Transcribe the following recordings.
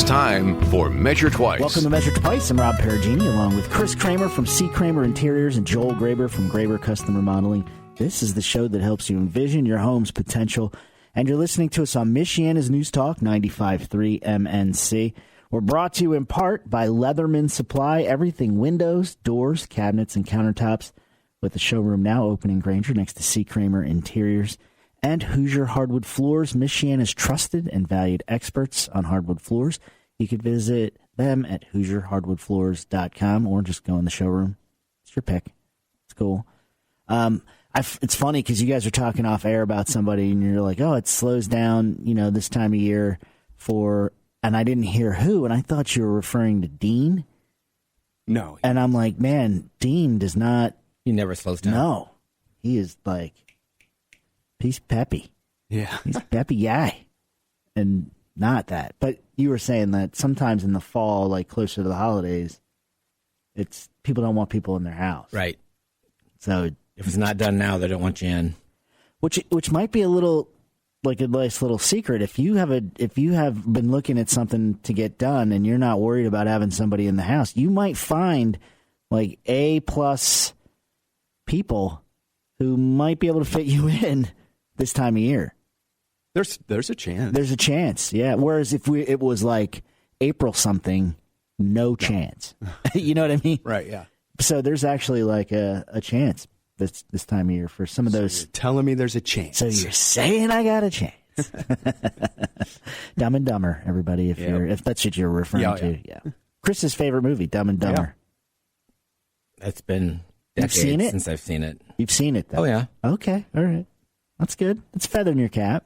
It's time for Measure Twice. Welcome to Measure Twice. I'm Rob Perugini, along with Chris Kramer from C. Kramer Interiors and Joel Graber from Graber Custom Remodeling. This is the show that helps you envision your home's potential. And you're listening to us on Michiana's News Talk 95.3 MNC. We're brought to you in part by Leatherman Supply. Everything windows, doors, cabinets, and countertops. With the showroom now open in Granger next to C. Kramer Interiors. And Hoosier Hardwood Floors, Michiana's trusted and valued experts on hardwood floors. You could visit them at HoosierHardwoodFloors.com or just go in the showroom. It's your pick. It's cool. It's funny because you guys are talking off air about somebody and you're like, oh, it slows down, this time of year and I didn't hear who, and I thought you were referring to Dean. No. And I'm like, man, Dean does not. He never slows down. No. He is like, he's peppy. Yeah. He's a peppy guy. And not that. But you were saying that sometimes in the fall, like closer to the holidays, it's people don't want people in their house. Right. So if it's not done now, they don't want you in. Which might be a little like a nice little secret. If you have been looking at something to get done and you're not worried about having somebody in the house, you might find like A+ people who might be able to fit you in this time of year. There's a chance. There's a chance, yeah. Whereas if it was like April something, no chance. You know what I mean? Right, yeah. So there's actually like a chance this time of year for some of those. You're telling me there's a chance. So you're saying I got a chance. Dumb and Dumber, everybody, if that's what you're referring to. Yeah. Chris's favorite movie, Dumb and Dumber. Yeah. It's been decades since I've seen it. You've seen it, though? Oh, yeah. Okay, all right. That's good. It's a feather in your cap.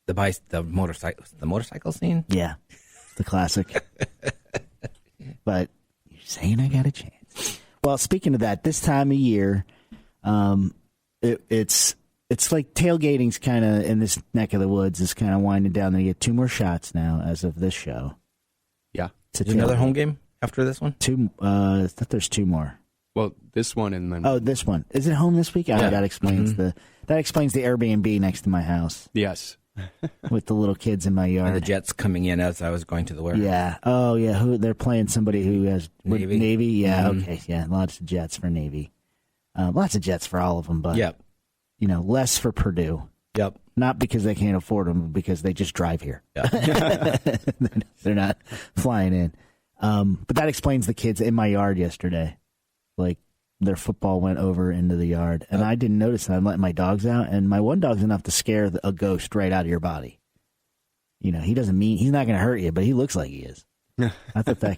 The motorcycle scene? Yeah, it's the classic. But you're saying I got a chance. Well, speaking of that, this time of year, it's like tailgating's kind of in this neck of the woods is kind of winding down. They get 2 more shots now as of this show. Yeah. Is another home game after this one? 2. I thought there's 2 more. Well, this one and then. Oh, this one. Is it home this week? Yeah. That explains the Airbnb next to my house. Yes. With the little kids in my yard. And the Jets coming in as I was going to the warehouse. Yeah. Oh, yeah. They're playing somebody who has Navy. Yeah. Mm-hmm. Okay. Yeah. Lots of Jets for Navy. Lots of Jets for all of them, but less for Purdue. Yep. Not because they can't afford them, but because they just drive here. Yep. They're not flying in. But that explains the kids in my yard yesterday. Like their football went over into the yard, and I didn't notice that. I'm letting my dogs out, and my one dog's enough to scare a ghost right out of your body. He's not going to hurt you, but he looks like he is. I thought that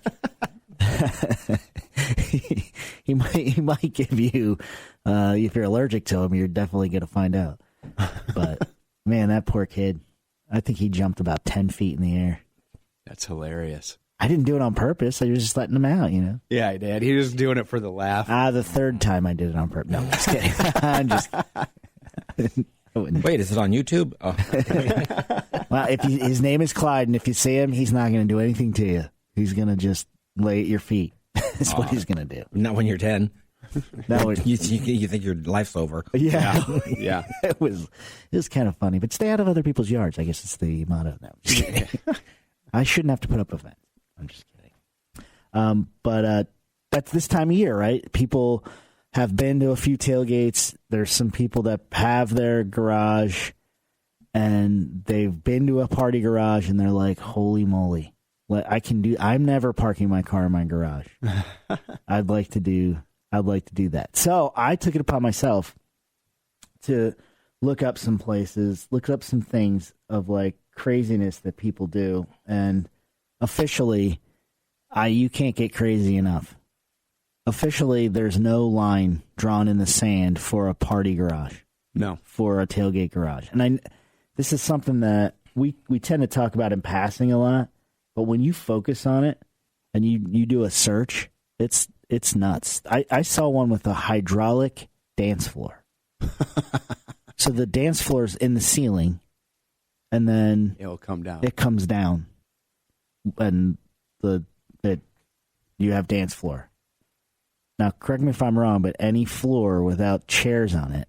he might give you, if you're allergic to him, you're definitely going to find out. But man, that poor kid, I think he jumped about 10 feet in the air. That's hilarious. I didn't do it on purpose. I was just letting him out, Yeah, I did. He was doing it for the laugh. The third time I did it on purpose. No, I'm just kidding. I'm just Wait, is it on YouTube? Oh. Well, his name is Clyde, and if you see him, he's not going to do anything to you. He's going to just lay at your feet. That's what he's going to do. Not when you're 10. No, you think your life's over. Yeah. Yeah. It was kind of funny, but stay out of other people's yards. I guess it's the motto. No, I'm just kidding. I shouldn't have to put up a fence. I'm just kidding. But that's this time of year, right? People have been to a few tailgates. There's some people that have their garage, and they've been to a party garage, and they're like, holy moly. I'm never parking my car in my garage. I'd like to do that. So I took it upon myself to look up some places, look up some things of like craziness that people do, and officially, you can't get crazy enough. Officially, there's no line drawn in the sand for a party garage. No. For a tailgate garage. And this is something that we tend to talk about in passing a lot, but when you focus on it and you do a search, it's nuts. I saw one with a hydraulic dance floor. So the dance floor is in the ceiling, and then it'll come down. It comes down, and you have dance floor. Now, correct me if I'm wrong, but any floor without chairs on it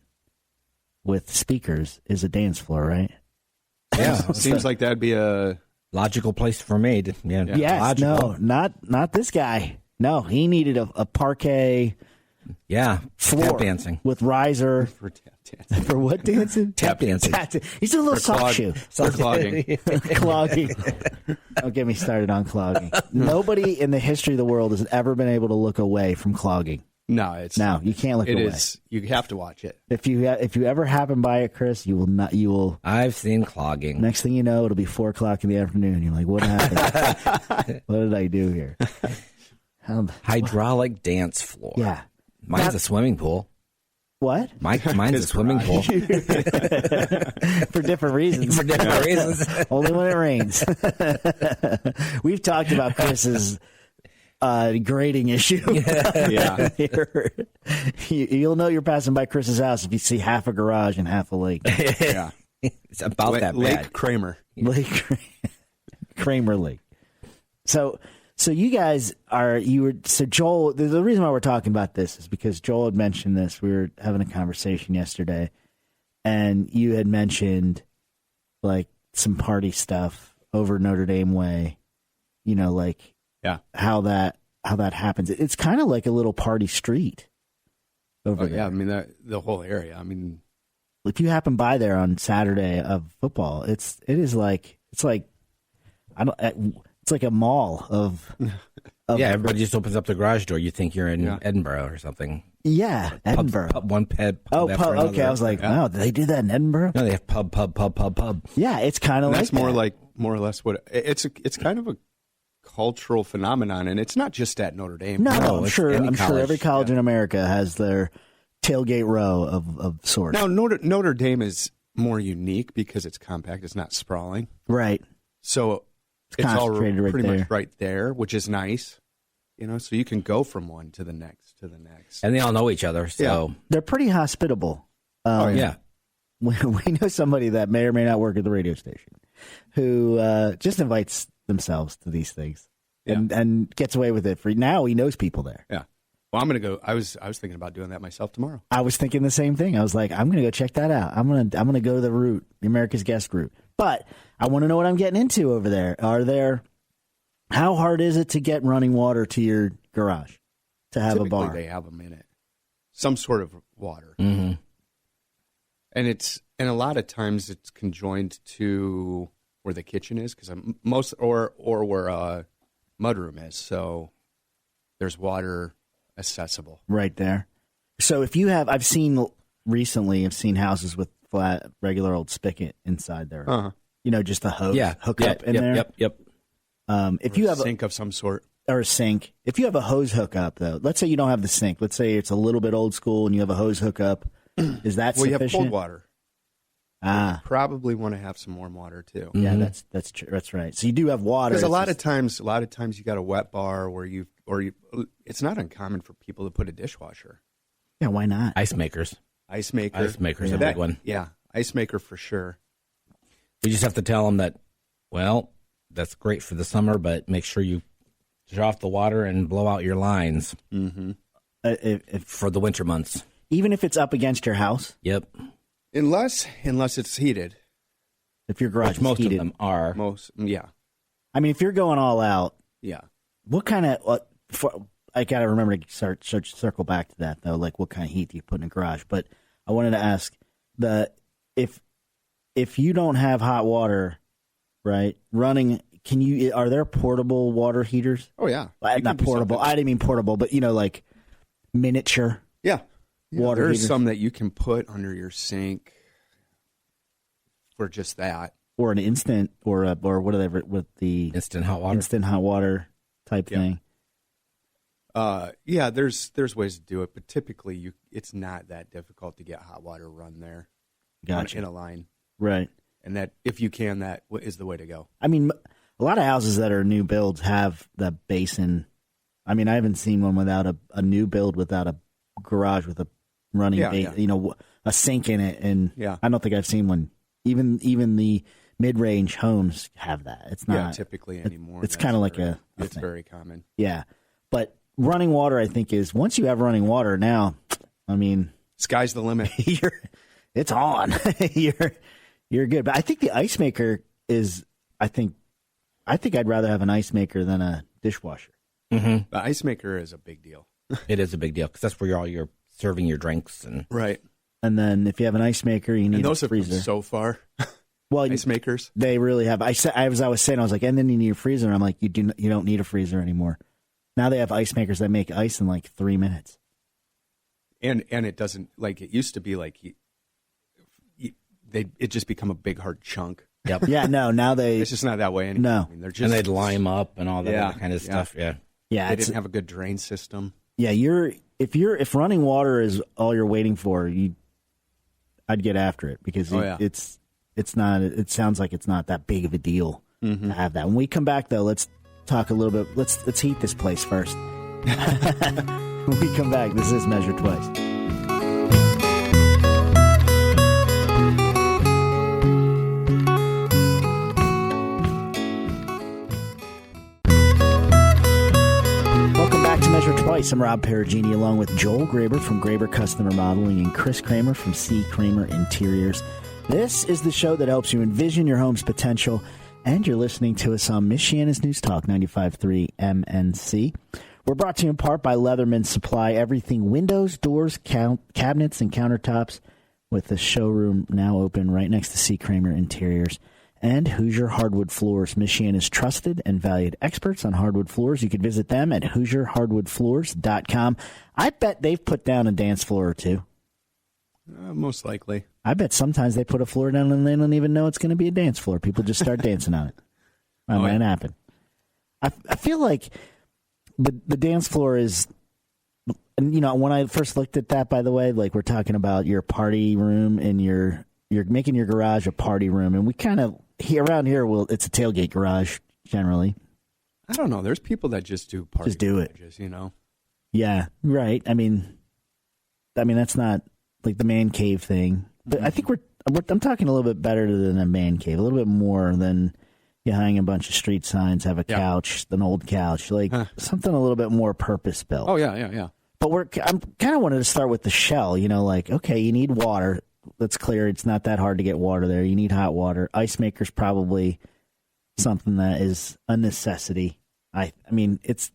with speakers is a dance floor, right? Yeah, seems like that'd be a logical place for me. Yes, logical. no, not this guy. No, he needed a parquet floor tap dancing with riser. For tap dancing. For what dancing? Tap dancing. He's a little soft shoe. For clogging. Clogging. Don't get me started on clogging. Nobody in the history of the world has ever been able to look away from clogging. No, you can't look away. It is. You have to watch it. If you ever happen by it, Chris, you will not. You will. I've seen clogging. Next thing you know, it'll be 4:00 in the afternoon. You're like, what happened? What did I do here? Hydraulic dance floor. Yeah. Mine's a swimming pool. What? Mine's a swimming pool. For different reasons. For different reasons. Only when it rains. We've talked about Chris's grading issue. Yeah. You'll know you're passing by Chris's house if you see half a garage and half a lake. Yeah. It's about that bad. Lake Kramer. Lake Kramer Lake. So you guys so Joel, the reason why we're talking about this is because Joel had mentioned this. We were having a conversation yesterday, and you had mentioned like some party stuff over Notre Dame way, how that happens. It's kind of like a little party street over there. Yeah, I mean the whole area. I mean, if you happen by there on Saturday of football, it's like a mall of everybody just opens up the garage door. You think you're in Edinburgh or something. Yeah, Edinburgh. One pub. Pub okay. I was like, wow, did they do that in Edinburgh? No, they have pub. Yeah, it's kind of like that's more or less what it's kind of a cultural phenomenon, and it's not just at Notre Dame. No, I'm sure every college in Yeah. America has their tailgate row of sorts. Now Notre Dame is more unique because it's compact. It's not sprawling. Right. So it's all concentrated right pretty there. much right there, which is nice. So you can go from one to the next And they all know each other, so They're pretty hospitable. yeah. We know somebody that may or may not work at the radio station who just invites themselves to these things and gets away with it. For now, he knows people there. Yeah. Well, I'm gonna go. I was thinking about doing that myself tomorrow. I was thinking the same thing. I was like, I'm gonna go check that out. I'm gonna go the route, the America's Guest route. But I want to know what I'm getting into over there. How hard is it to get running water to your garage to have Typically, a bar? they have them in it, some sort of water, Mm-hmm. and a lot of times it's conjoined to where the kitchen is because or where mudroom is. So there's water accessible Right there. So if you have, I've seen houses with flat, regular old spigot inside there. Uh-huh. Just a hose hook up in there. Yep. Or If you have sink of some sort. or a sink, if you have a hose hookup though, let's say you don't have the sink. Let's say it's a little bit old school and you have a hose hookup. Is that Well, you sufficient? have cold water. Ah, Probably want to have some warm water too. yeah, that's true. That's right. So you do have water. Because a lot It's of times you got a wet bar where you it's not uncommon for people to put a dishwasher, yeah, why not? Ice makers. ice maker. Ice maker's a That- big one. Yeah, ice maker for sure. We just have to tell them that, well, that's great for the summer, but make sure you draw off the water and blow out your lines Mm-hmm. If for the winter months. even if it's up against your house, Yep. Unless it's heated. if your garage Which is most heated. of them are. Yeah. I mean, if you're going all out, Yeah. what kind of? I gotta remember to circle back to that though. Like, what kind of heat do you put in a garage? But I wanted to ask if you don't have hot water, right, running, are there portable water heaters? Oh yeah. You Not can do portable. something. I didn't mean portable, but like miniature. Yeah. Water There's heaters. some that you can put under your sink for just that. Or an instant, or whatever with the Instant hot water. instant hot water type Yeah. thing. Yeah, there's ways to do it, but typically it's not that difficult to get hot water run there Gotcha. in a line. Right. And that if you can, that is the way to go. I mean, a lot of houses that are new builds have the basin. I mean, I haven't seen one without a new build without a garage with a running, a sink in it. And Yeah. I don't think I've seen one. Even the mid-range homes have that. It's not Typically anymore. It's that's kind of like very- a it's thing. very common. Yeah, but running water, I think, is once you have running water now. I mean, Sky's the limit. it's on. you're good. But I think the ice maker is, I think, I think I'd rather have an ice maker than a dishwasher. The ice maker is a big deal. It is a big deal because that's where you're serving your drinks and Right. And then if you have an ice maker, you need And those a have come freezer. so far. Well, Ice makers. they really have. As I was saying, I was like, and then you need a freezer. And I'm like, you don't need a freezer anymore. Now they have ice makers that make ice in like 3 minutes. And it doesn't, like, it used to be like it just become a big hard chunk. Yep. Yeah, no, now It's just not that way anymore. No. I mean, they're just, and they'd lime up and all that Yeah, other kind of yeah. stuff. Yeah. yeah, they it's, didn't have a good drain system. yeah. If running water is all you're waiting for, I'd get after it because it's not. It sounds like it's not that big of a deal to have that. When we come back, though, let's talk a little bit. Let's heat this place first. When we come back, this is Measure Twice. Welcome back to Measure Twice. I'm Rob Perugini along with Joel Graber from Graber Custom Remodeling and Chris Kramer from C. Kramer Interiors. This is the show that helps you envision your home's potential, and you're listening to us on Michiana's News Talk 95.3 MNC. We're brought to you in part by Leatherman Supply, everything windows, doors, cabinets, and countertops, with the showroom now open right next to C. Kramer Interiors. And Hoosier Hardwood Floors, Michiana's trusted and valued experts on hardwood floors. You can visit them at HoosierHardwoodFloors.com. I bet they've put down a dance floor or two. Most likely. I bet sometimes they put a floor down and they don't even know it's going to be a dance floor. People just start dancing on it. That might happen. I feel like the dance floor is, and when I first looked at that, by the way, like we're talking about your party room and you're making your garage a party room, and we kind of around here, it's a tailgate garage generally. I don't know. There's people that just do party Just do it. garages, Yeah, right. I mean that's not like the man cave thing, but I think I'm talking a little bit better than a man cave, a little bit more than you hang a bunch of street signs, have a couch, an old couch, like something a little bit more purpose built. Oh yeah. But I'm kind of wanted to start with the shell. Like, okay, you need water. That's clear. It's not that hard to get water there. You need hot water. Ice maker's probably something that is a necessity. I mean, it's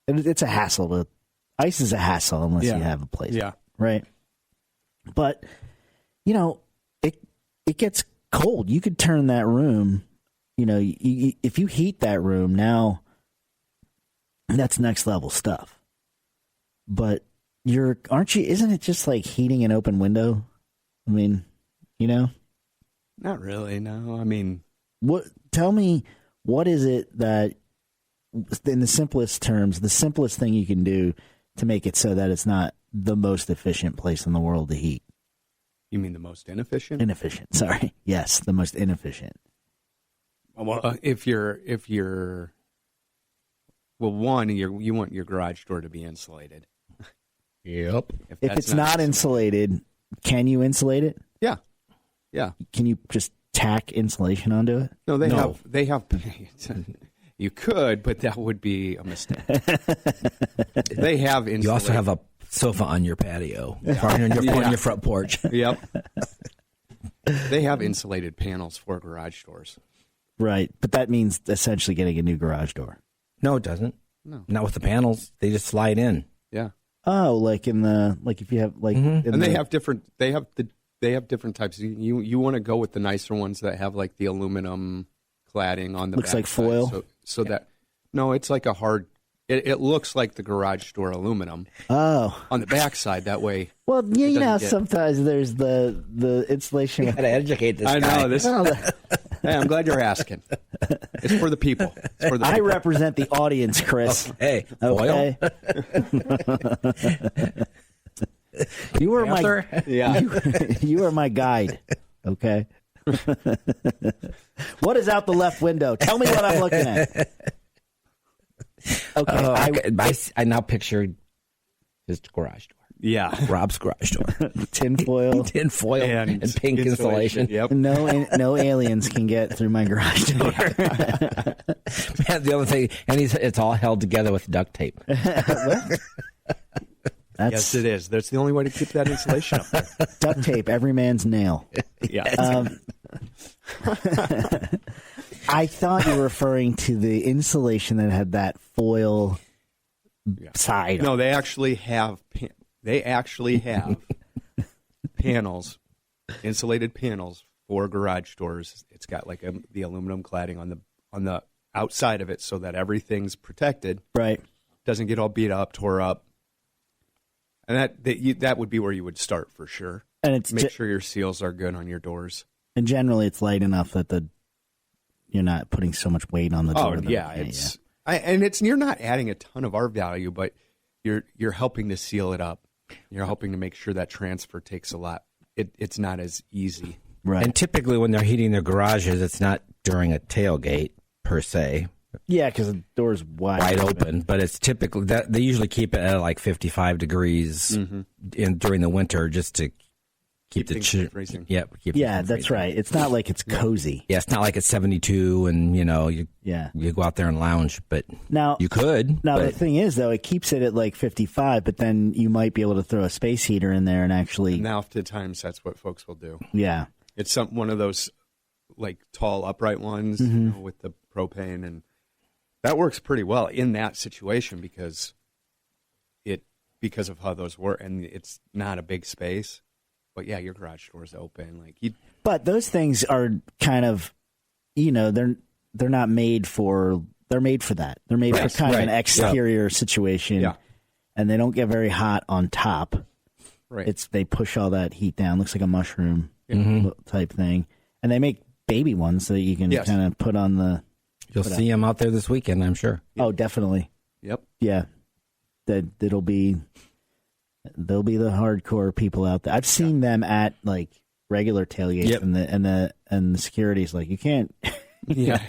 a hassle. Ice is a hassle unless you have a place. Yeah. Right. But it gets cold. You could turn that room. If you heat that room now, that's next level stuff. But aren't you? Isn't it just like heating an open window? I mean, Not really, no. I mean, tell me, what is it that, in the simplest terms, the simplest thing you can do to make it so that it's not the most efficient place in the world to heat? you mean the most inefficient? Inefficient, sorry. Yes, the most inefficient. Well, if you're one, you want your garage door to be insulated. Yep. If it's not insulated, can you insulate it? Yeah. Can you just tack insulation onto it? No, they have. You could, but that would be a mistake. They have insulation. You also have a sofa on your patio, on your front porch. Yep. They have insulated panels for garage doors. Right, but that means essentially getting a new garage door. No, it doesn't. No. Not with the panels. They just slide in. Yeah. Oh, like if you have like, And they have different. They have different types. You want to go with the nicer ones that have like the aluminum cladding on the looks like backside, foil. So that it's like a hard. It looks like the garage door aluminum. Oh, on the backside. That way. well, sometimes there's the insulation. You got to educate this I guy. know this. Hey, I'm glad you're asking. It's for the people. It's for the I people. represent the audience, Chris. Hey, Okay. You are Panther? you are my guide. Okay. What is out the left window? Tell me what I'm looking at. Okay. I now picture his garage door. Yeah. Rob's garage door. Tinfoil. Tin foil and pink insulation. Yep. No aliens can get through my garage door. Man, the other thing, and it's all held together with duct tape. Yes, it is. That's the only way to keep that insulation up there. Duct tape, every man's nail. Yeah. I thought you were referring to the insulation that had that foil side. No, they actually have panels, insulated panels for garage doors. It's got like the aluminum cladding on the outside of it so that everything's protected. Right. Doesn't get all beat up, tore up. And that would be where you would start for sure. And it's make sure your seals are good on your doors. And generally, it's light enough that you're not putting so much weight on the door. Oh yeah, you're not adding a ton of R value, but you're helping to seal it up. You're helping to make sure that transfer takes a lot. It's not as easy. Right. And typically, when they're heating their garages, it's not during a tailgate per se. Yeah, because the door's wide open. But it's typically that they usually keep it at like 55 degrees during the winter just to keep the freezing. Yep. Yeah, that's right. It's not like it's cozy. Yeah, it's not like it's 72 and you go out there and lounge, but now you could. Now the thing is though, it keeps it at like 55, but then you might be able to throw a space heater in there and actually. Now, oftentimes that's what folks will do. Yeah, it's one of those like tall upright ones with the propane, and that works pretty well in that situation because of how those work, and it's not a big space. But yeah, your garage door's open. But those things are kind of, they're not made for. They're made for that. They're made for kind of an exterior situation, and they don't get very hot on top. Right. They push all that heat down. Looks like a mushroom type thing, and they make baby ones so that you can kind of put on the. You'll see them out there this weekend, I'm sure. Oh, definitely. Yep. Yeah, there'll be the hardcore people out there. I've seen them at like regular tailgates, and the security's like, you can't. Yeah,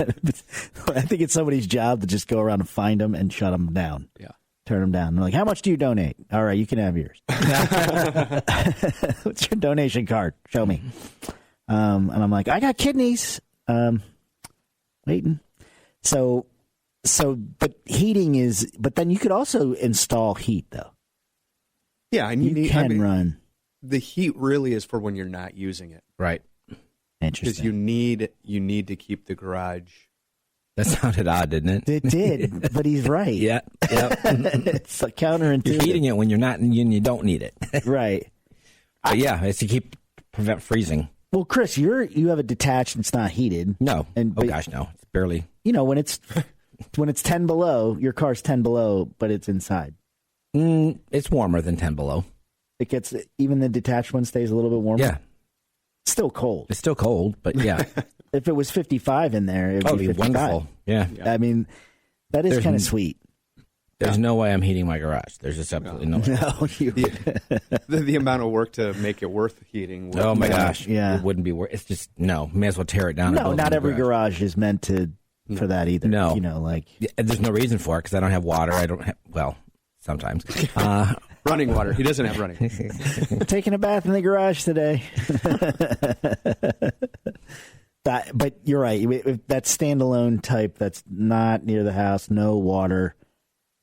I think it's somebody's job to just go around and find them and shut them down. Yeah, turn them down. They're like, how much do you donate? All right, you can have yours. What's your donation card? Show me. And I'm like, I got kidneys. Waiting. So, but heating is. But then you could also install heat though. Yeah, and you can run. The heat really is for when you're not using it, right? Interesting. Because you need to keep the garage. That sounded odd, didn't it? It did, but he's right. Yeah. It's like counterintuitive. You're heating it when you're not, and you don't need it. Right. But yeah, it's to prevent freezing. Well, Chris, you have it detached and it's not heated. No. Gosh, no. It's barely. When it's 10 below, your car's 10 below, but it's inside. It's warmer than 10 below. It gets, even the detached one stays a little bit warmer? Yeah. It's still cold. It's still cold, but yeah. If it was 55 in there, it would be 55. Wonderful. Yeah. I mean, that is kind of sweet. There's no way I'm heating my garage. There's just absolutely no way. No, the amount of work to make it worth heating. Oh my gosh. Yeah. It wouldn't be worth. It's just, no. May as well tear it down. No, not every garage is meant for that either. No. There's no reason for it because I don't have water. I don't have, sometimes. Running water. He doesn't have running. Taking a bath in the garage today. But you're right. That standalone type that's not near the house, no water.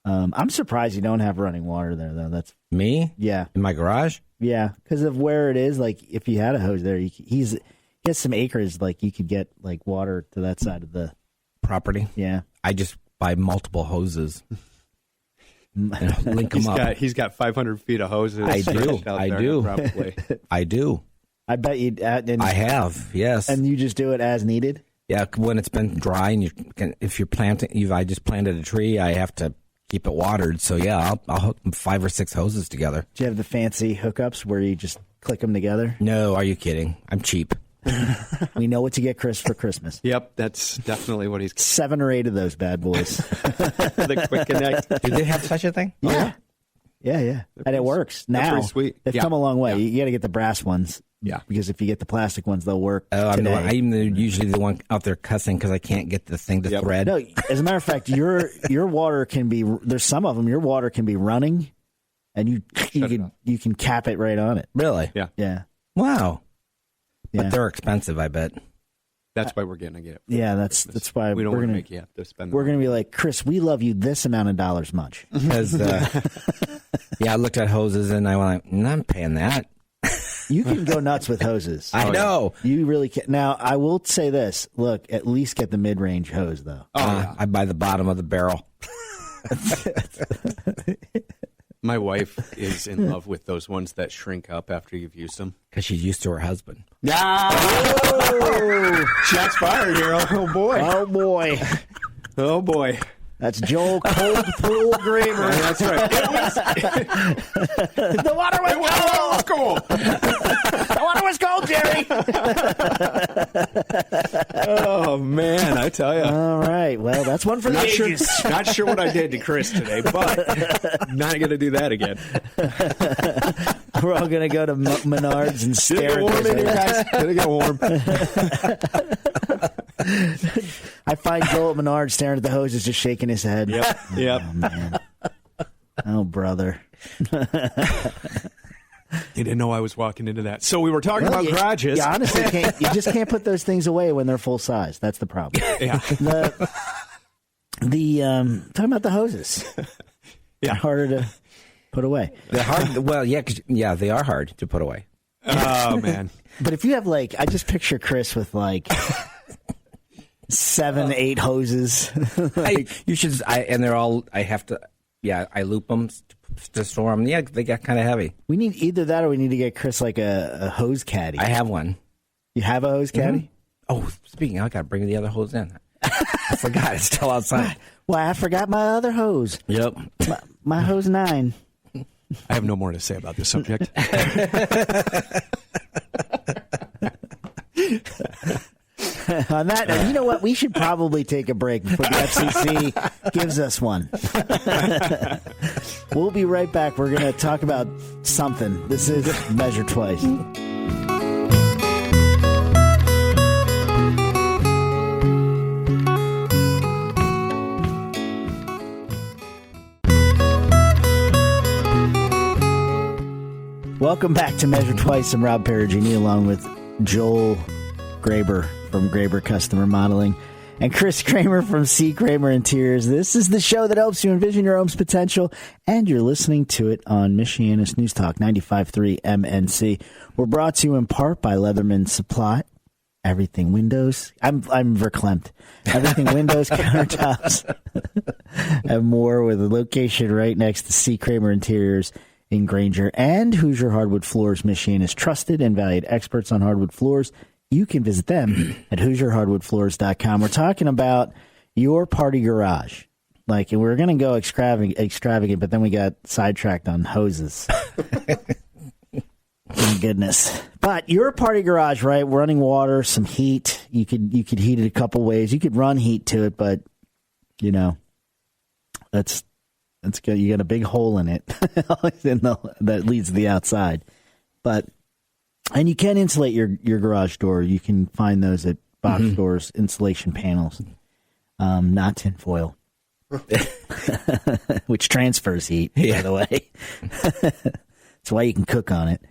I'm surprised you don't have running water there, though. That's me. Yeah, in my garage. Yeah, because of where it is. Like, if you had a hose there, he has some acres. Like, you could get like water to that side of the property. Yeah, I just buy multiple hoses. Link them up. He's got 500 feet of hoses. I do. Probably. I do. I bet you. I have. Yes. And you just do it as needed. Yeah, when it's been dry, and if you're planting, I just planted a tree, I have to keep it watered. So yeah, I'll hook 5 or 6 hoses together. Do you have the fancy hookups where you just click them together? No, are you kidding? I'm cheap. We know what to get Chris for Christmas. Yep, that's definitely what he's. 7 or 8 of those bad boys. The quick connect. Do they have such a thing? Yeah, yeah, and it works now. Pretty sweet. They've come a long way. You got to get the brass ones. Yeah, because if you get the plastic ones, they'll work. Oh, I'm usually the one out there cussing because I can't get the thing to thread. No, as a matter of fact, your water can be. There's some of them. Your water can be running, and you can cap it right on it. Really? Yeah. Wow. Yeah. But they're expensive, I bet. That's why we're going to get it. Yeah, that's why we don't want to make you have to spend. We're going to be like, Chris, we love you this amount of dollars much. Because I looked at hoses and I went, I'm paying that. You can go nuts with hoses. I know. You really can. Now, I will say this. Look, at least get the mid-range hose, though. I buy the bottom of the barrel. My wife is in love with those ones that shrink up after you've used them. Because she's used to her husband. Oh! Shots fired here. Oh, boy. Oh, boy. Oh, boy. That's Joel Cold Pool Graver. That's right. The water was cold. The water was cold, Jerry. Oh, man, I tell you. All right. Well, that's one for the ages. Not sure what I did to Chris today, but not going to do that again. We're all going to go to Menards and stare Get warm at in here, this. guys. Gonna get warm. I find Joel at Menards staring at the hoses, just shaking his head. Yep. Oh, man. Oh, brother. You didn't know I was walking into that. So we were talking about garages. You honestly can't. You just can't put those things away when they're full size. That's the problem. Yeah. Talking about the hoses. Yeah. Harder to put away. They're hard. Well, yeah, they are hard to put away. Oh, man. But if you have I just picture Chris with 7, 8 hoses. You should. And they're all. I have to. Yeah, I loop them to store them. Yeah, they got kind of heavy. We need either that or we need to get Chris a hose caddy. I have one. You have a hose caddy? Oh, speaking, I got to bring the other hose in. I forgot. It's still outside. Why, I forgot my other hose. Yep. My hose 9. I have no more to say about this subject. On that note, you know what? We should probably take a break before the FCC gives us one. We'll be right back. We're going to talk about something. This is Measure Twice. Welcome back to Measure Twice. I'm Rob Perugini along with Joel Graber from Graber Custom Remodeling and Chris Kramer from C. Kramer Interiors. This is the show that helps you envision your home's potential, and you're listening to it on Michiana's News Talk 95.3 MNC. We're brought to you in part by Leatherman Supply. Everything windows. I'm verklempt. Everything windows, countertops, and more, with a location right next to C. Kramer Interiors in Granger and Hoosier Hardwood Floors. Michiana's trusted and valued experts on hardwood floors. You can visit them at HoosierHardwoodFloors.com. We're talking about your party garage. And we were going to go extravagant, but then we got sidetracked on hoses. My goodness. But your party garage, right? Running water, some heat. You could heat it a couple ways. You could run heat to it, but, that's good. You got a big hole in it that leads to the outside. And you can insulate your garage door. You can find those at box stores, insulation panels, not tinfoil, which transfers heat, by the way. That's why you can cook on it.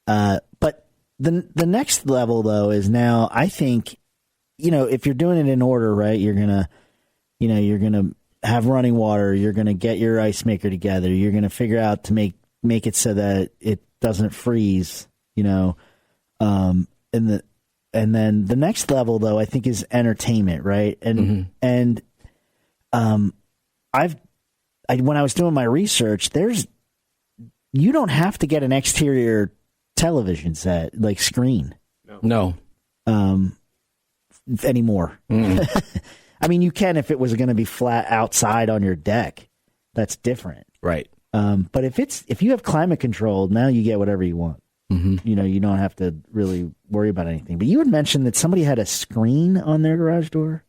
But the next level, though, is now, I think, if you're doing it in order, right, you're going to have running water. You're going to get your ice maker together. You're going to figure out to make it so that it doesn't freeze, and then the next level, though, I think, is entertainment, right? And when I was doing my research, you don't have to get an exterior television set, screen. No. Anymore. I mean, you can if it was going to be flat outside on your deck. That's different. Right. But if you have climate control, now you get whatever you want. You don't have to really worry about anything. But you had mentioned that somebody had a screen on their garage door.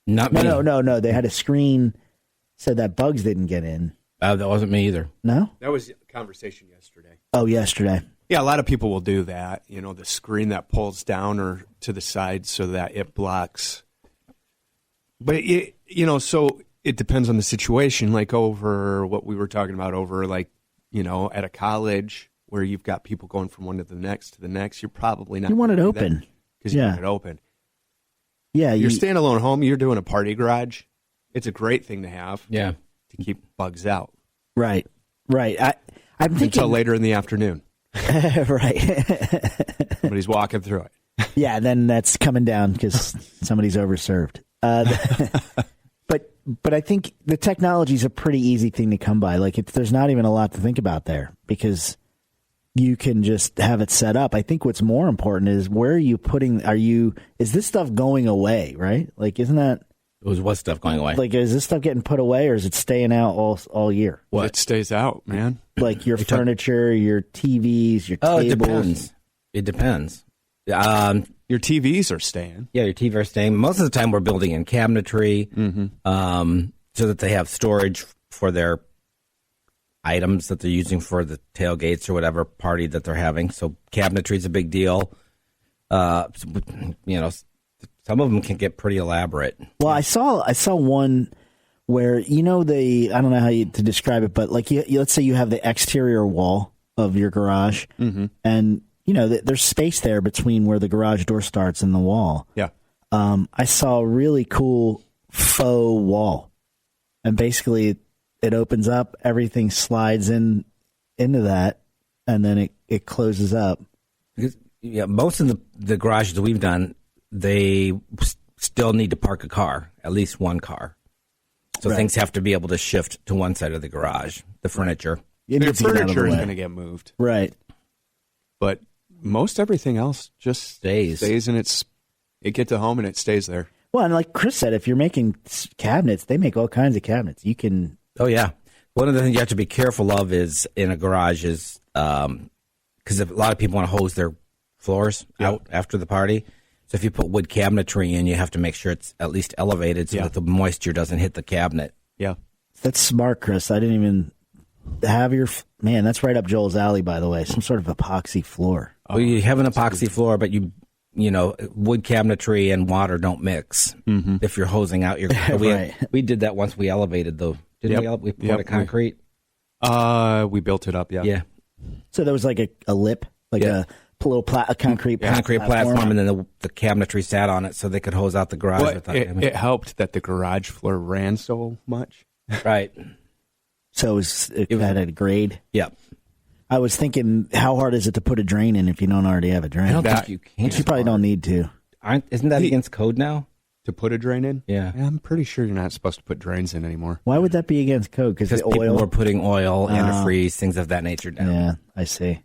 Not me. No. They had a screen so that bugs didn't get in. That wasn't me either. No? That was a conversation yesterday. Oh, yesterday. Yeah, a lot of people will do that. The screen that pulls down or to the side so that it blocks. But, so it depends on the situation. Over what we were talking about at a college where you've got people going from one to the next, you're probably not. You want it open. Because you want it open. Yeah. Your standalone home, you're doing a party garage. It's a great thing to have. Yeah. To keep bugs out. Right. I'm thinking until later in the afternoon. Right. Somebody's walking through it. Yeah, then that's coming down because somebody's overserved. But I think the technology is a pretty easy thing to come by. Like there's not even a lot to think about there because you can just have it set up. I think what's more important is where are you putting? Is this stuff going away? Right? Like, isn't that? It was what stuff going away? Like, is this stuff getting put away, or is it staying out all year? What? It stays out, man. Like your furniture, your TVs, your tables. It depends. Your TVs are staying. Yeah, your TVs are staying. Most of the time, we're building in cabinetry, so that they have storage for their items that they're using for the tailgates or whatever party that they're having. So cabinetry is a big deal. Some of them can get pretty elaborate. Well, I saw one where I don't know to describe it, but like let's say you have the exterior wall of your garage, and there's space there between where the garage door starts and the wall. Yeah. I saw a really cool faux wall, and basically it opens up, everything slides into that, and then it closes up. Because, most of the garages that we've done, they still need to park a car, at least one car. So things have to be able to shift to one side of the garage, the furniture. The furniture is going to get moved. Right. But most everything else just stays and it gets home and it stays there. Well, and like Chris said, if you're making cabinets, they make all kinds of cabinets. You can... Oh, yeah. One of the things you have to be careful of is in a garage is because a lot of people want to hose their floors out after the party. So if you put wood cabinetry in, you have to make sure it's at least elevated so that the moisture doesn't hit the cabinet. Yeah. That's smart, Chris. I didn't even have your... Man, that's right up Joel's alley, by the way. Some sort of epoxy floor. Well, you have an epoxy floor, but wood cabinetry and water don't mix if you're hosing out your... We did that once we elevated, though. Didn't we poured a concrete? We built it up, yeah. Yeah. So there was like a lip, like a little concrete platform, and then the cabinetry sat on it so they could hose out the garage. Well, it helped that the garage floor ran so much. Right. So it had a grade? Yep. I was thinking, how hard is it to put a drain in if you don't already have a drain? I don't think you can. But you probably don't need to. Isn't that against code now? To put a drain in? Yeah. I'm pretty sure you're not supposed to put drains in anymore. Why would that be against code? Because people were putting oil, antifreeze, things of that nature down. Yeah, I see.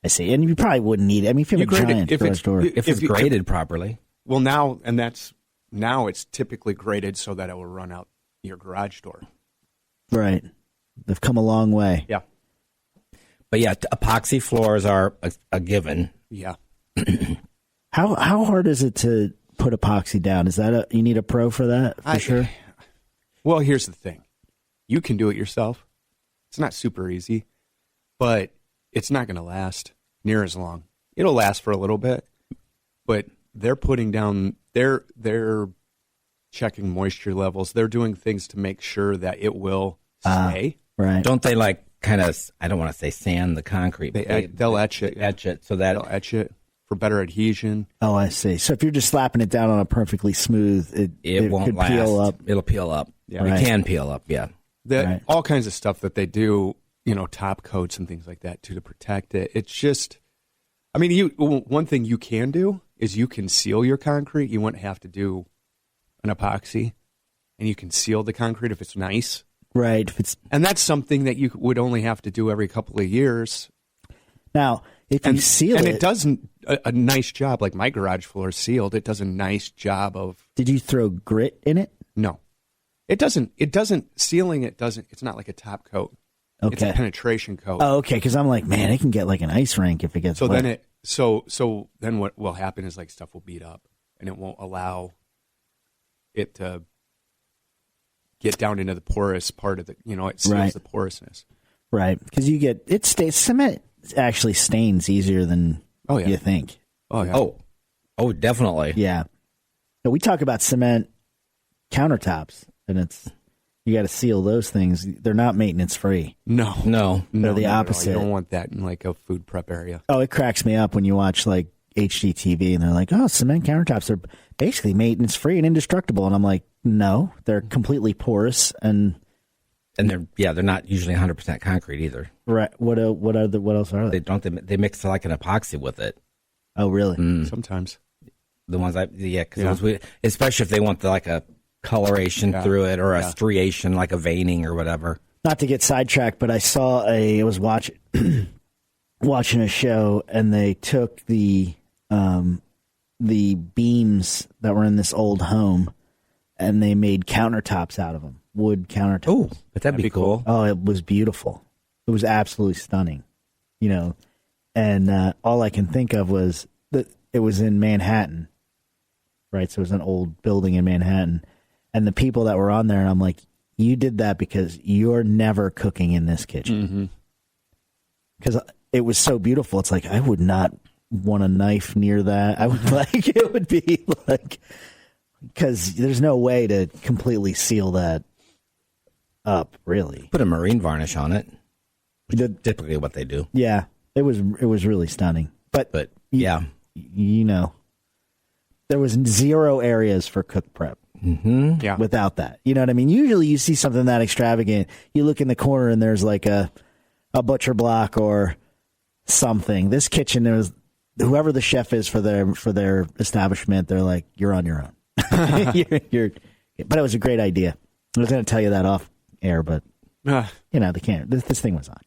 And you probably wouldn't need it. I mean, if you have a giant garage door. If it's graded properly. Well, now it's typically graded so that it will run out your garage door. Right. They've come a long way. Yeah. But yeah, epoxy floors are a given. Yeah. How hard is it to put epoxy down? Is that you need a pro for that? Sure. Well, here's the thing. You can do it yourself. It's not super easy, but it's not going to last near as long. It'll last for a little bit, but they're putting down they're checking moisture levels. They're doing things to make sure that it will stay. Right. Don't they kind of, I don't want to say sand the concrete. They'll etch it. Etch it so that... They'll etch it for better adhesion. Oh, I see. So if you're just slapping it down on a perfectly smooth, it won't could last. peel up. It'll peel up. Yeah. It can peel up, yeah. All kinds of stuff that they do, top coats and things like that too, to protect it. It's just, I mean, one thing you can do is you can seal your concrete. You wouldn't have to do an epoxy, and you can seal the concrete if it's nice. Right. And that's something that you would only have to do every couple of years. Now, if you seal it... And it does a nice job. Like my garage floor is sealed. It does a nice job of... Did you throw grit in it? No. It doesn't... Sealing it doesn't... It's not like a top coat. Okay. It's a penetration coat. Oh, okay. Because I'm like, man, it can get like an ice rink if it gets wet. So then what will happen is like stuff will beat up, and it won't allow it to get down into the porous part of the, it seals the porousness. Right. Because cement actually stains easier than you think. Oh, yeah. Oh, definitely. Yeah. So we talk about cement countertops, and you got to seal those things. They're not maintenance free. No. They're the opposite. You don't want that in like a food prep area. Oh, it cracks me up when you watch like HGTV and they're like, oh, cement countertops are basically maintenance free and indestructible. And I'm like, no, they're completely porous and And they're not usually 100% concrete either. Right. What else are they? They mix like an epoxy with it. Oh, really? Sometimes. The ones especially if they want like a coloration through it or a striation, like a veining or whatever. Not to get sidetracked, but I was watching watching a show, and they took the beams that were in this old home, and they made countertops out of them, wood countertops. Oh, but that'd be cool. Oh, it was beautiful. It was absolutely stunning, And all I can think of was that it was in Manhattan, right? So it was an old building in Manhattan, and the people that were on there, and I'm like, you did that because you're never cooking in this kitchen. Because it was so beautiful. It's like, I would not want a knife near that. I would it would be like, because there's no way to completely seal that up, really. Put a marine varnish on it. Typically what they do. Yeah, it was really stunning. But yeah. There was 0 areas for cook prep. Mm-hmm. Yeah. Without that. You know what I mean? Usually you see something that extravagant, you look in the corner and there's like a butcher block or something. This kitchen, there was whoever the chef is for their establishment, they're like, you're on your own. But it was a great idea. I was going to tell you that off air, but they can't. This thing was on.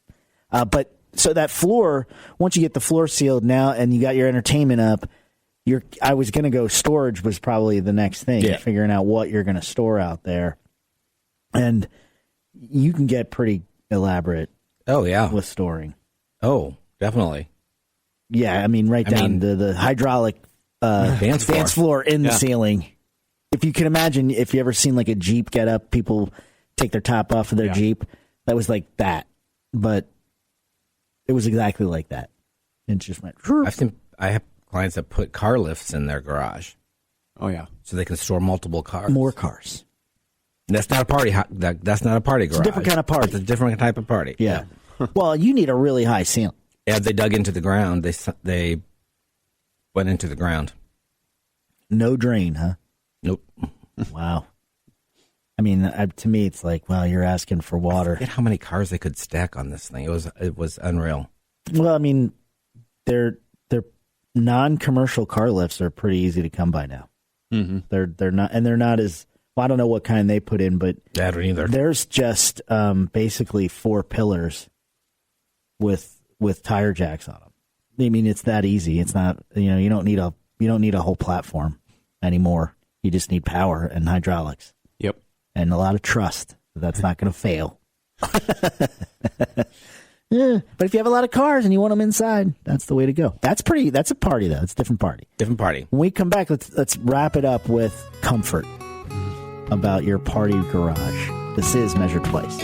But so that floor, once you get the floor sealed now and you got your entertainment up, I was going to go storage was probably the next thing, figuring out what you're going to store out there. And you can get pretty elaborate. Oh, yeah. With storing. Oh, definitely. Yeah, I mean, down to the hydraulic dance floor in the ceiling. If you can imagine, if you ever seen like a Jeep get up, people take their top off of their Jeep. That was like that. But it was exactly like that. It just went. I have clients that put car lifts in their garage. Oh, yeah. So they can store multiple cars. More cars. That's not a party. That's not a party garage. It's a different kind of party. It's a different type of party. Yeah. Well, you need a really high ceiling. As they dug into the ground, they went into the ground. No drain, huh? Nope. Wow. I mean, to me, it's like, wow, you're asking for water. I forget how many cars they could stack on this thing. It was unreal. Well, I mean, they're non-commercial car lifts are pretty easy to come by now. Mm-hmm. They're not as. Well, I don't know what kind they put in, but I don't either. There's just basically 4 pillars with tire jacks on them. I mean, it's that easy. It's not, you don't need a whole platform anymore. You just need power and hydraulics. Yep. And a lot of trust. That's not going to fail. Yeah, but if you have a lot of cars and you want them inside, that's the way to go. That's a party though. It's a different party. Different party. When we come back, let's wrap it up with comfort about your party garage. This is Measure Twice.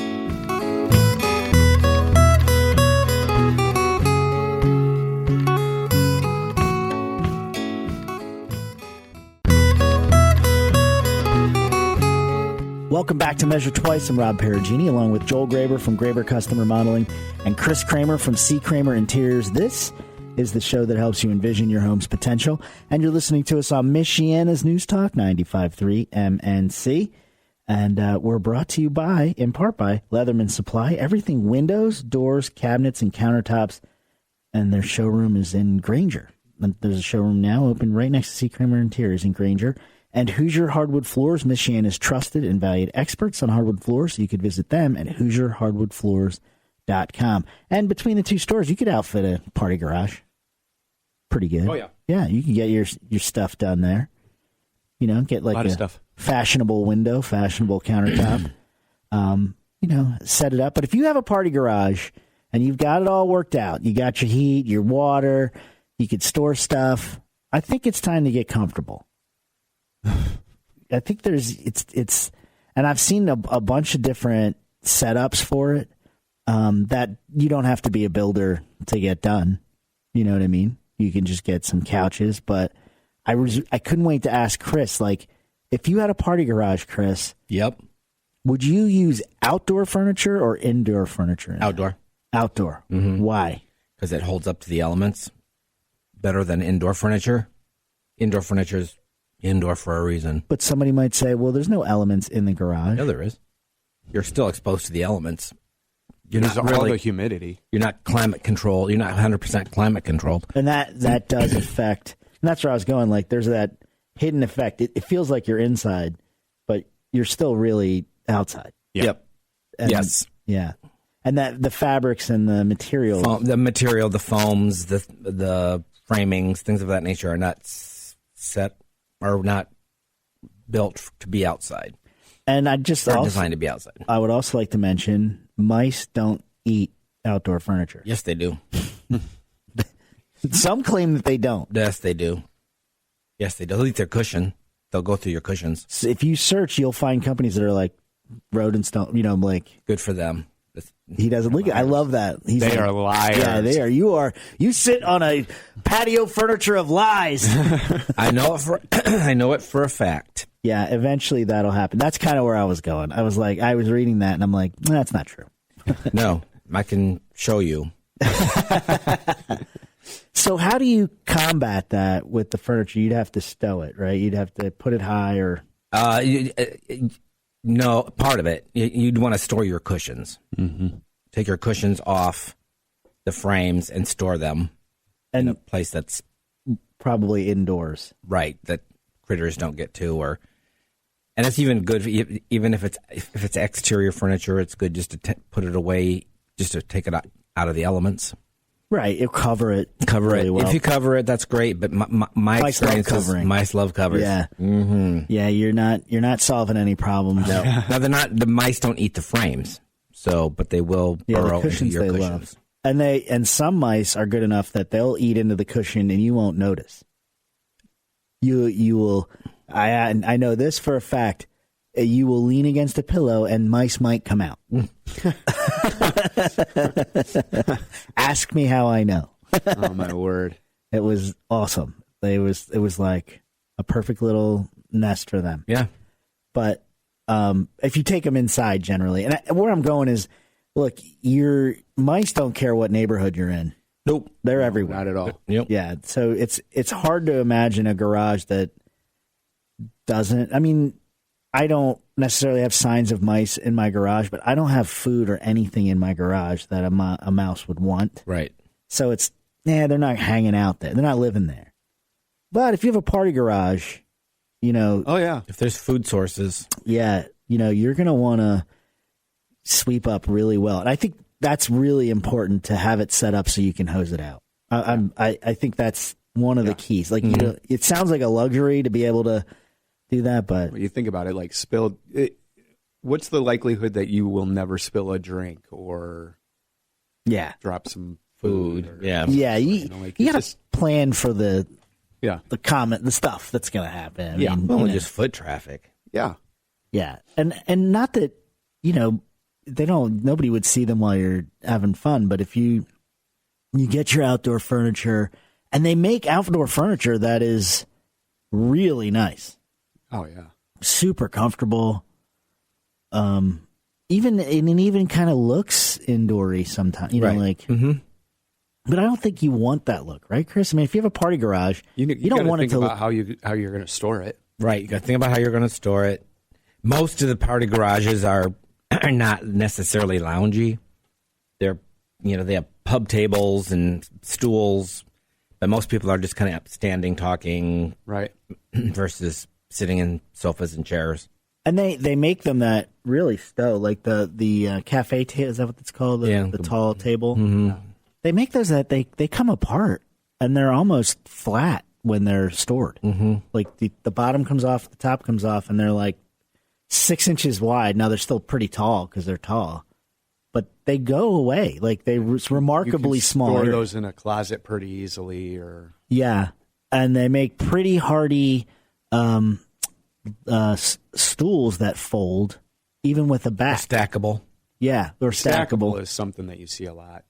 Welcome back to Measure Twice. I'm Rob Perugini, along with Joel Graber from Graber Custom Remodeling and Chris Kramer from C. Kramer Interiors. This is the show that helps you envision your home's potential. And you're listening to us on Michiana's News Talk 95.3 MNC. And we're brought to you in part by Leatherman Supply. Everything windows, doors, cabinets, and countertops. And their showroom is in Granger. There's a showroom now open right next to C. Kramer Interiors in Granger. And Hoosier Hardwood Floors, Michiana's trusted and valued experts on hardwood floors. So you could visit them at HoosierHardwoodFloors.com. And between the two stores, you could outfit a party garage. Pretty good. Oh, yeah. Yeah, you can get your stuff done there. Get like a stuff. Fashionable window, fashionable countertop. Set it up. But if you have a party garage and you've got it all worked out, you got your heat, your water, you could store stuff, I think it's time to get comfortable. I think it's and I've seen a bunch of different setups for it that you don't have to be a builder to get done. You know what I mean? You can just get some couches, but I couldn't wait to ask Chris, like, if you had a party garage, Chris. Yep. Would you use outdoor furniture or indoor furniture? Outdoor. Outdoor. Mm-hmm. Why? Because it holds up to the elements better than indoor furniture. Indoor furniture is indoor for a reason. But somebody might say, well, there's no elements in the garage. No, there is. you're still exposed to the elements. You're There's not all really the humidity. You're not climate controlled. You're not 100% climate controlled. And that does affect. And that's where I was going. Like, there's that hidden effect. It feels like you're inside, but you're still really outside. Yep. And, Yes. Yeah. And that the fabrics and the materials. The material, the foams, the framings, things of that nature are not set or not built to be outside. And I just They're also, designed to be outside. I would also like to mention mice don't eat outdoor furniture. Yes, they do. Some claim that they don't. Yes, they do. Yes, they do. They'll eat their cushion. They'll go through your cushions. So if you search, you'll find companies that are like rodents don't, like Good for them. he doesn't look. I love that. He's They like, are liars. Yeah, they are. You sit on a patio furniture of lies. I know it for a fact. Yeah, eventually that'll happen. That's kind of where I was going. I was reading that and I'm like, that's not true. No, I can show you. So how do you combat that with the furniture? You'd have to stow it, right? You'd have to put it high or... No, part of it. You'd want to store your cushions. Mm-hmm. Take your cushions off the frames and store them in a place that's... Probably indoors. Right, that critters don't get to. And it's even good, even if it's exterior furniture, it's good just to put it away, just to take it out of the elements. Right, it'll cover it. Really it. Well. If you cover it, that's great. But my experience is mice love covers. Yeah, yeah. You're not solving any problems. No, the mice don't eat the frames. So, but they will burrow into your cushions. Love. And some mice are good enough that they'll eat into the cushion and you won't notice. You will. I know this for a fact. You will lean against a pillow and mice might come out. Ask me how I know. Oh my word! It was awesome. It was like a perfect little nest for them. Yeah. But if you take them inside, generally, and where I'm going is, look, your mice don't care what neighborhood you're in. Nope, they're everywhere. Not at all. Yep. Yeah. So it's hard to imagine a garage that doesn't. I mean, I don't necessarily have signs of mice in my garage, but I don't have food or anything in my garage that a mouse would want. Right. So they're not hanging out there. They're not living there. But if you have a party garage, Oh yeah. If there's food sources. Yeah, you're going to want to sweep up really well. And I think that's really important to have it set up so you can hose it out. I think that's one of the keys. Like, it sounds like a luxury to be able to do that, but When you think about it, like what's the likelihood that you will never spill a drink or drop some food? Or, you got to plan for the stuff that's going to happen. I mean, just foot traffic. Yeah. Yeah. And not that, nobody would see them while you're having fun, but if you get your outdoor furniture, and they make outdoor furniture that is really nice. Oh yeah. Super comfortable. Even kind of looks indoory sometimes, but I don't think you want that look, right, Chris? I mean, if you have a party garage, you don't want it to think look about how you're going to store it. Right. You got to think about how you're going to store it. Most of the party garages are not necessarily loungy. They're, they have pub tables and stools, but most people are just kind of standing, talking, right, versus sitting in sofas and chairs. And they make them that really stow, like the cafe table. Is that what it's called? The tall table. Mm-hmm. They make those that they come apart and they're almost flat when they're stored. Mm-hmm. Like the bottom comes off, the top comes off, and they're like 6 inches wide. Now they're still pretty tall because they're tall, but they go away. Like it's remarkably small. Store those in a closet pretty easily, or and they make pretty hardy stools that fold, even with a back. Stackable. Yeah, they're stackable. Is something that you see a lot.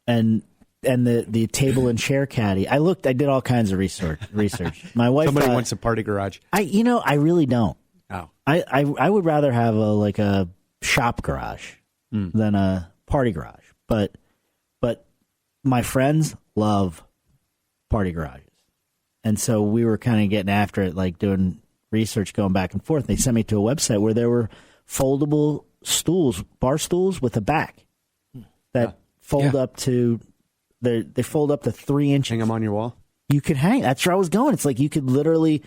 And the table and chair caddy. I did all kinds of research. My wife. Somebody wants a party garage. I really don't. Oh. I would rather have a shop garage than a party garage. But my friends love party garages. And so we were kind of getting after it, like doing research, going back and forth. They sent me to a website where there were foldable stools, bar stools with a back that fold up to they fold up to 3 inches. Hang them on your wall. You could hang. That's where I was going. It's like you could literally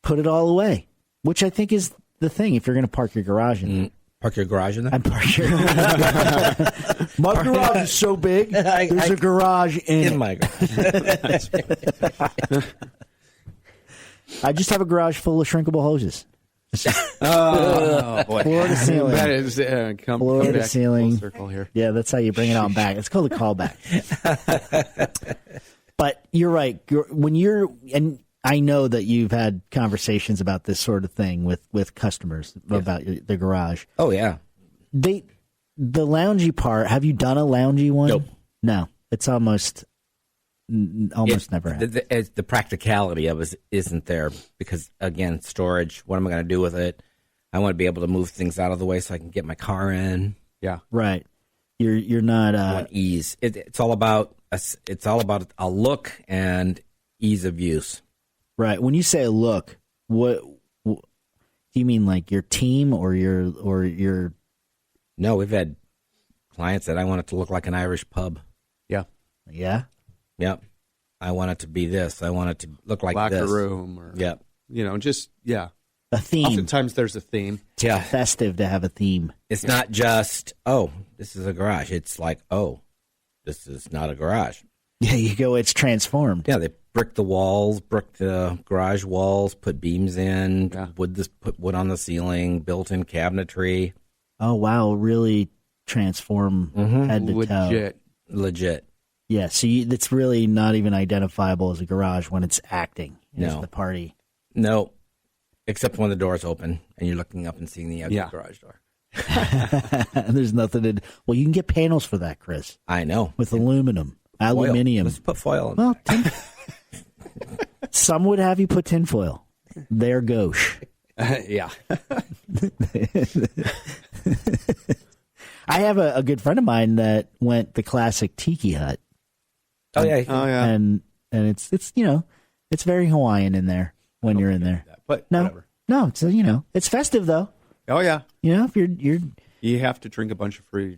put it all away, which I think is the thing. If you're going to park your garage in there. Park your garage in there? And park your my garage is so big. There's a garage in my garage. I just have a garage full of shrinkable hoses. Oh, boy. Floor to ceiling. That is come Floor to back ceiling. full circle here. Yeah, that's how you bring it on back. It's called a callback. But you're right. And I know that you've had conversations about this sort of thing with customers about the garage. Oh, yeah. The loungy part, have you done a loungy one? Nope. No. It's almost never happened. The practicality of it isn't there because, again, storage, what am I going to do with it? I want to be able to move things out of the way so I can get my car in. Yeah. Right. You're not I want ease. It's all about a look and ease of use. right. When you say a look, what do you mean, like your team or your No, we've had clients that I want it to look like an Irish pub. Yeah. Yeah? Yep. I want it to be this. I want it to look like Locker this. room or, Yep. A theme. Oftentimes there's a theme. Yeah. Festive to have a theme. It's not just, oh, this is a garage. It's like, oh, this is not a garage. Yeah, you go, it's transformed. Yeah, they brick the walls, brick the garage walls, put beams in, put wood on the ceiling, built-in cabinetry. Oh, wow. Really transform head to toe. Legit. Yeah, so it's really not even identifiable as a garage when it's acting as the party. No, except when the door's open and you're looking up and seeing the outside garage door. There's nothing to. Well, you can get panels for that, Chris. I know. With aluminium. Let's put foil in. Well, some would have you put tinfoil. They're gauche. Yeah. I have a good friend of mine that went the classic tiki hut. Oh yeah. And it's it's very Hawaiian in there when you're in there. But No, whatever. no, it's it's festive though. Oh yeah. If you're You have to drink a bunch of fruity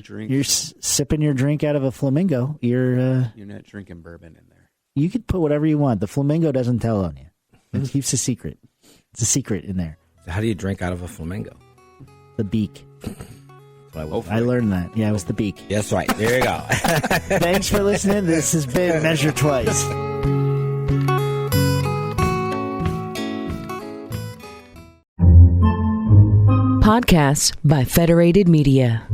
drinks. you're sipping your drink out of a flamingo, you're not drinking bourbon in there. you could put whatever you want. The flamingo doesn't tell on you. It keeps a secret. It's a secret in there. How do you drink out of a flamingo? The beak. I I learned that. Yeah, it was the beak. That's right. There you go. Thanks for listening. This has been Measure Twice. Podcasts by Federated Media.